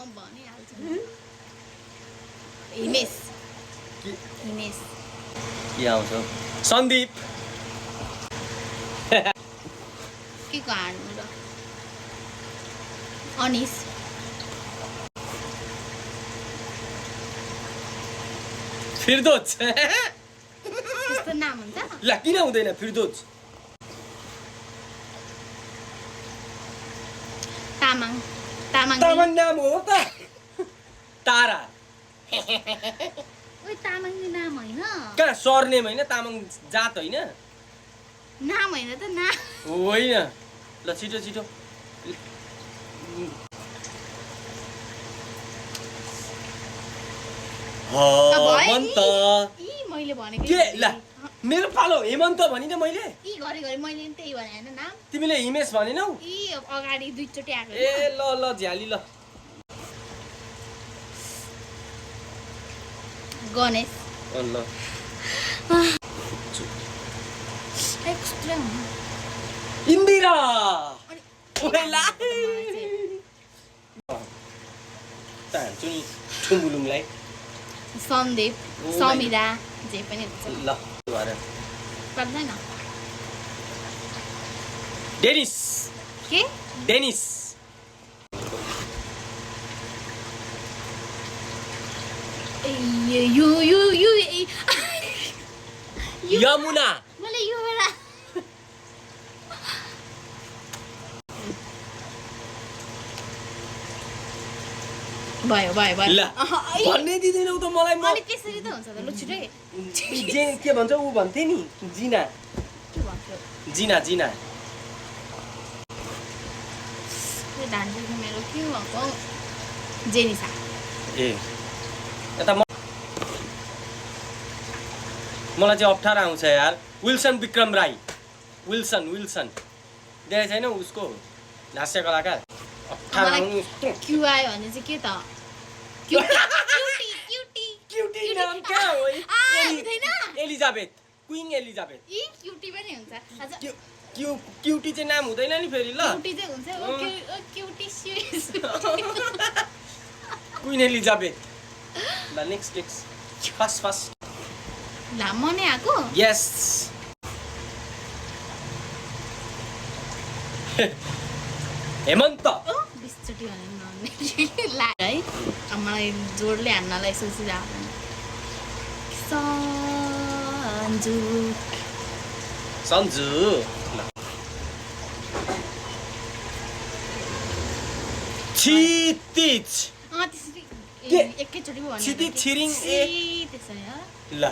भनिहाल्छु हिमेश हिमेश के आउँछ सन्दीप के को हार्नु र अनिस फिरदोज त्यस्तो नाम हुन्छ ल किन हुँदैन फिरदोज तामाङ तामाङ तामाङ नाम हो त तारा ओइ तामाङको नाम होइन कहाँ सरनेम होइन तामाङ जात होइन नाम होइन त नाम होइन ल छिटो छिटो हेमन्त यी मैले भनेको के ल मेरो पालो हेमन्त भनि त मैले यी गरे गरे मैले नि त्यही भने हैन नाम तिमीले हिमेश भनेनौ यी अगाडि दुई चोटी आएको ए ल ल झ्याली ल गणेश ल एक्स्ट्रा इन्दिरा ओला तान्छु नि ठुमुलुङलाई सन्दीप समिरा जे पनि हुन्छ ल भएर पर्दैन डेनिस के डेनिस यु यु यु यमुना मैले यो बेला भयो भयो भयो ल भन्नै दिँदैनौ त मलाई म अनि त्यसरी त हुन्छ त ल छिटै जे के भन्छ उ भन्थे नि जिना के भन्थ्यो जिना जिना त्यो धान्जेको मेरो के भएको जेनिसा ए यता मलाई चाहिँ अप्ठ्यारो आउँछ यार Wilson Vikram Rai Wilson Wilson देखेको छैन उसको हास्य कलाकार अप्ठ्यारो आउनु क्यु आयो भने चाहिँ के त क्युटी क्युटी क्युटी नाम कहाँ हो हुँदैन एलिजाबेथ क्विन एलिजाबेथ यी क्युटी पनि हुन्छ अझ क्युटी चाहिँ नाम हुँदैन नि फेरि ल क्युटी चाहिँ हुन्छ ओ क्युटी सिरियस क्विन एलिजाबेथ ल नेक्स्ट नेक्स्ट फास्ट फास्ट लामो नै आएको यस हेमन्त बिसचोटि भने ला है अब मलाई जोडले हान्नलाई सोचिरहेको सन्जु सन्जु ल क्षितिज त्यसरी के? एकैचोटि पो क्षितिज छिरिङ ए त्यसरी ल